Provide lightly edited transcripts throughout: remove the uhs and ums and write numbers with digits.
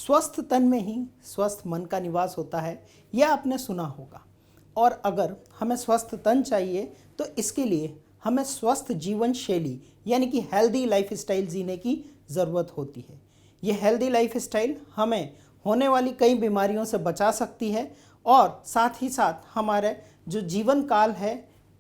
स्वस्थ तन में ही स्वस्थ मन का निवास होता है, यह आपने सुना होगा। और अगर हमें स्वस्थ तन चाहिए तो इसके लिए हमें स्वस्थ जीवन शैली यानी कि हेल्दी लाइफ स्टाइल जीने की ज़रूरत होती है। ये हेल्दी लाइफ स्टाइल हमें होने वाली कई बीमारियों से बचा सकती है और साथ ही साथ हमारे जो जीवन काल है,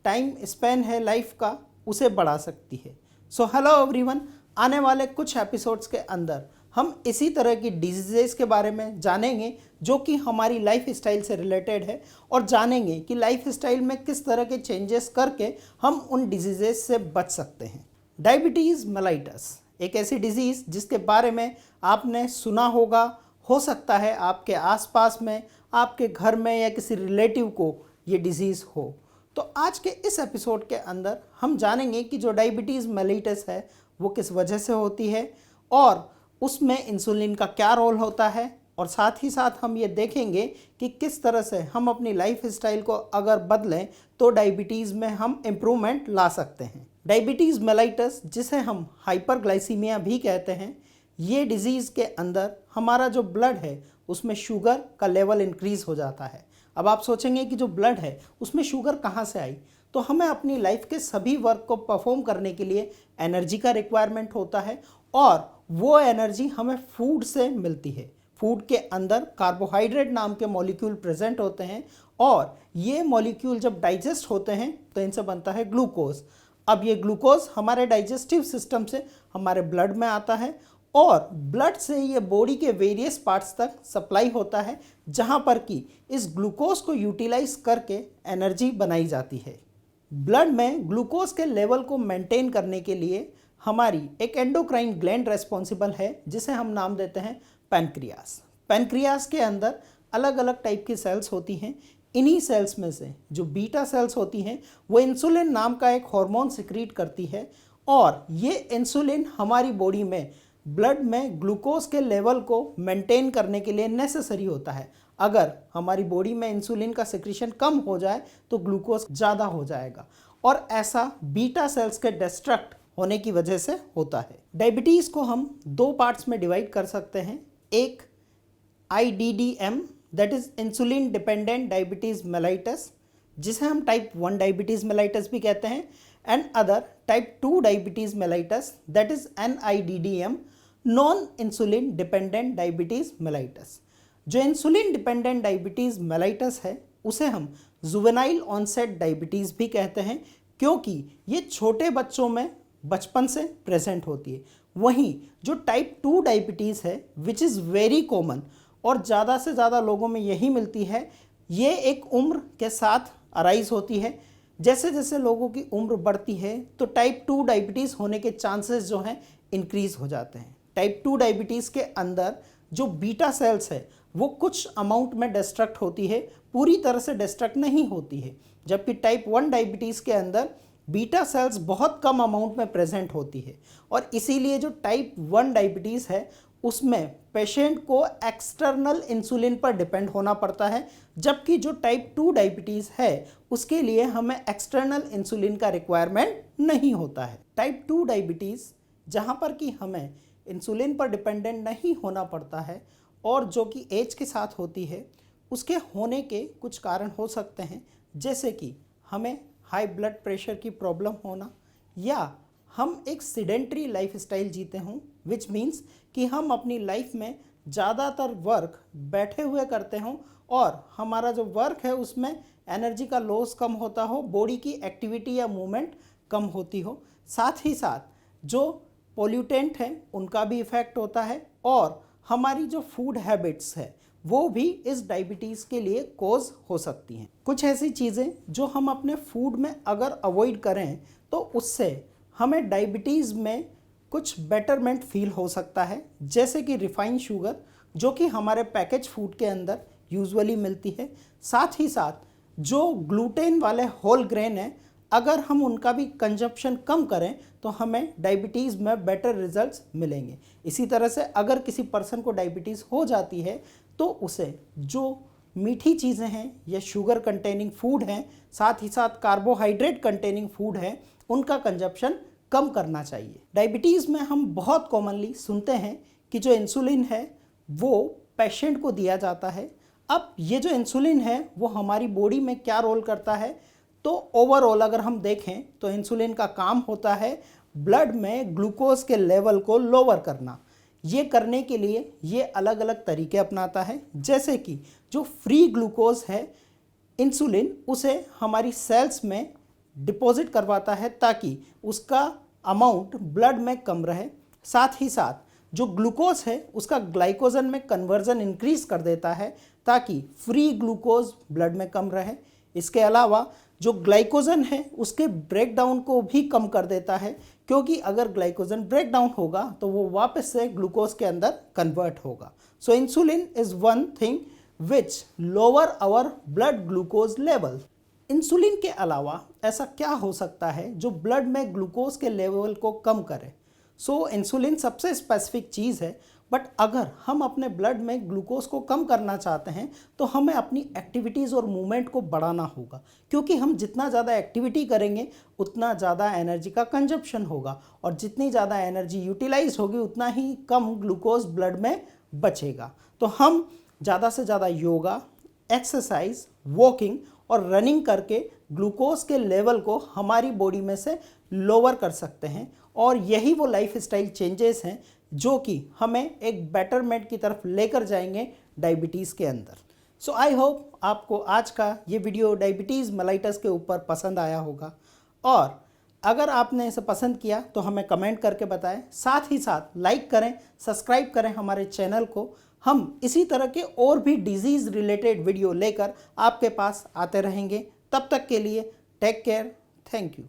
टाइम स्पैन है लाइफ का, उसे बढ़ा सकती है। सो हेलो एवरीवन, आने वाले कुछ एपिसोड्स के अंदर हम इसी तरह की डिजीज़ेस के बारे में जानेंगे जो कि हमारी लाइफ स्टाइल से रिलेटेड है, और जानेंगे कि लाइफ स्टाइल में किस तरह के चेंजेस करके हम उन डिजीज़ेस से बच सकते हैं। डायबिटीज़ मेलाइटस एक ऐसी डिजीज़ जिसके बारे में आपने सुना होगा, हो सकता है आपके आसपास में, आपके घर में या किसी रिलेटिव को ये डिजीज़ हो। तो आज के इस एपिसोड के अंदर हम जानेंगे कि जो डायबिटीज़ मेलाइटस है वो किस वजह से होती है और उसमें इंसुलिन का क्या रोल होता है, और साथ ही साथ हम ये देखेंगे कि किस तरह से हम अपनी लाइफ स्टाइल को अगर बदलें तो डायबिटीज़ में हम इम्प्रूवमेंट ला सकते हैं। डायबिटीज़ मेलाइटस, जिसे हम हाइपरग्लाइसीमिया भी कहते हैं, ये डिज़ीज़ के अंदर हमारा जो ब्लड है उसमें शुगर का लेवल इंक्रीज़ हो जाता है। अब आप सोचेंगे कि जो ब्लड है उसमें शुगर कहाँ से आई, तो हमें अपनी लाइफ के सभी वर्क को परफॉर्म करने के लिए एनर्जी का रिक्वायरमेंट होता है, और वो एनर्जी हमें फूड से मिलती है। फूड के अंदर कार्बोहाइड्रेट नाम के मॉलिक्यूल प्रेजेंट होते हैं, और ये मॉलिक्यूल जब डाइजेस्ट होते हैं तो इनसे बनता है ग्लूकोज। अब ये ग्लूकोज हमारे डाइजेस्टिव सिस्टम से हमारे ब्लड में आता है, और ब्लड से ये बॉडी के वेरियस पार्ट्स तक सप्लाई होता है, जहाँ पर कि इस ग्लूकोज को यूटिलाइज करके एनर्जी बनाई जाती है। ब्लड में ग्लूकोज के लेवल को मेंटेन करने के लिए हमारी एक एंडोक्राइन ग्लैंड रेस्पॉन्सिबल है, जिसे हम नाम देते हैं पैनक्रियास। पैनक्रियास के अंदर अलग अलग टाइप की सेल्स होती हैं। इन्हीं सेल्स में से जो बीटा सेल्स होती हैं वो इंसुलिन नाम का एक हार्मोन सिक्रीट करती है, और ये इंसुलिन हमारी बॉडी में ब्लड में ग्लूकोज के लेवल को मेंटेन करने के लिए नेसेसरी होता है। अगर हमारी बॉडी में इंसुलिन का सिक्रीशन कम हो जाए तो ग्लूकोज ज़्यादा हो जाएगा, और ऐसा बीटा सेल्स के डिस्ट्रक्ट होने की वजह से होता है। डायबिटीज़ को हम दो पार्ट्स में डिवाइड कर सकते हैं। एक IDDM, that is insulin dependent diabetes mellitus, जिसे हम टाइप 1 डायबिटीज़ मेलाइटस भी कहते हैं, and other type 2 diabetes mellitus, that is NIDDM, non insulin dependent diabetes mellitus. जो इंसुलिन डिपेंडेंट डायबिटीज़ मेलाइटस है उसे हम जुवेनाइल ऑनसेट डायबिटीज़ भी कहते हैं, क्योंकि ये छोटे बच्चों में बचपन से प्रेजेंट होती है। वहीं जो टाइप 2 डायबिटीज़ है विच इज़ वेरी कॉमन और ज़्यादा से ज़्यादा लोगों में यही मिलती है, ये एक उम्र के साथ अराइज होती है। जैसे जैसे लोगों की उम्र बढ़ती है तो टाइप 2 डायबिटीज़ होने के चांसेस जो हैं इंक्रीज़ हो जाते हैं। टाइप 2 डायबिटीज़ के अंदर जो बीटा सेल्स है वो कुछ अमाउंट में डिस्ट्रक्ट होती है, पूरी तरह से डिस्ट्रक्ट नहीं होती है, जबकि टाइप 1 डायबिटीज़ के अंदर बीटा सेल्स बहुत कम अमाउंट में प्रेजेंट होती है, और इसीलिए जो टाइप 1 डायबिटीज़ है उसमें पेशेंट को एक्सटर्नल इंसुलिन पर डिपेंड होना पड़ता है, जबकि जो टाइप 2 डायबिटीज़ है उसके लिए हमें एक्सटर्नल इंसुलिन का रिक्वायरमेंट नहीं होता है। टाइप 2 डायबिटीज़ जहाँ पर कि हमें इंसुलिन पर डिपेंडेंट नहीं होना पड़ता है और जो कि एज के साथ होती है, उसके होने के कुछ कारण हो सकते हैं, जैसे कि हमें हाई ब्लड प्रेशर की प्रॉब्लम होना, या हम एक सीडेंट्री लाइफ स्टाइल जीते हों, विच मीन्स कि हम अपनी लाइफ में ज़्यादातर वर्क बैठे हुए करते हों और हमारा जो वर्क है उसमें एनर्जी का लॉस कम होता हो, बॉडी की एक्टिविटी या मूवमेंट कम होती हो। साथ ही साथ जो पोल्यूटेंट हैं उनका भी इफ़ेक्ट होता है, और हमारी जो फूड हैबिट्स है वो भी इस डायबिटीज़ के लिए कोज हो सकती हैं। कुछ ऐसी चीज़ें जो हम अपने फूड में अगर अवॉइड करें तो उससे हमें डायबिटीज़ में कुछ बेटरमेंट फील हो सकता है, जैसे कि रिफाइंड शुगर जो कि हमारे पैकेज फूड के अंदर यूजुअली मिलती है। साथ ही साथ जो ग्लूटेन वाले होल ग्रेन हैं, अगर हम उनका भी कंजप्शन कम करें तो हमें डायबिटीज़ में बेटर रिजल्ट्स मिलेंगे। इसी तरह से अगर किसी पर्सन को डायबिटीज़ हो जाती है तो उसे जो मीठी चीज़ें हैं या शुगर कंटेनिंग फूड हैं, साथ ही साथ कार्बोहाइड्रेट कंटेनिंग फूड हैं, उनका कंजप्शन कम करना चाहिए। डायबिटीज़ में हम बहुत कॉमनली सुनते हैं कि जो इंसुलिन है वो पेशेंट को दिया जाता है। अब ये जो इंसुलिन है वो हमारी बॉडी में क्या रोल करता है, तो ओवरऑल अगर हम देखें तो इंसुलिन का काम होता है ब्लड में ग्लूकोज के लेवल को लोअर करना। ये करने के लिए ये अलग अलग तरीके अपनाता है, जैसे कि जो फ्री ग्लूकोज है इंसुलिन उसे हमारी सेल्स में डिपॉजिट करवाता है ताकि उसका अमाउंट ब्लड में कम रहे। साथ ही साथ जो ग्लूकोज है उसका ग्लाइकोजन में कन्वर्जन इंक्रीज कर देता है ताकि फ्री ग्लूकोज ब्लड में कम रहे। इसके अलावा जो ग्लाइकोजन है उसके ब्रेकडाउन को भी कम कर देता है, क्योंकि अगर ग्लाइकोजन ब्रेकडाउन होगा तो वो वापस से ग्लूकोज के अंदर कन्वर्ट होगा। So insulin is one thing which lower our blood glucose level. Insulin के अलावा ऐसा क्या हो सकता है जो ब्लड में ग्लूकोज के लेवल को कम करे। सो इंसुलिन सबसे स्पेसिफिक चीज़ है, बट अगर हम अपने ब्लड में ग्लूकोज को कम करना चाहते हैं तो हमें अपनी एक्टिविटीज़ और मूवमेंट को बढ़ाना होगा, क्योंकि हम जितना ज़्यादा एक्टिविटी करेंगे उतना ज़्यादा एनर्जी का कंजप्शन होगा, और जितनी ज़्यादा एनर्जी यूटिलाइज होगी उतना ही कम ग्लूकोज ब्लड में बचेगा। तो हम ज़्यादा से ज़्यादा योगा, एक्सरसाइज, वॉकिंग और रनिंग करके ग्लूकोज के लेवल को हमारी बॉडी में से लोअर कर सकते हैं, और यही वो लाइफ स्टाइल चेंजेस हैं जो कि हमें एक बेटरमेंट की तरफ लेकर जाएंगे डायबिटीज़ के अंदर। सो आई होप आपको आज का ये वीडियो डायबिटीज़ मेलाइटस के ऊपर पसंद आया होगा, और अगर आपने इसे पसंद किया तो हमें कमेंट करके बताएं। साथ ही साथ लाइक करें, सब्सक्राइब करें हमारे चैनल को। हम इसी तरह के और भी डिजीज़ रिलेटेड वीडियो लेकर आपके पास आते रहेंगे। तब तक के लिए टेक केयर, थैंक यू।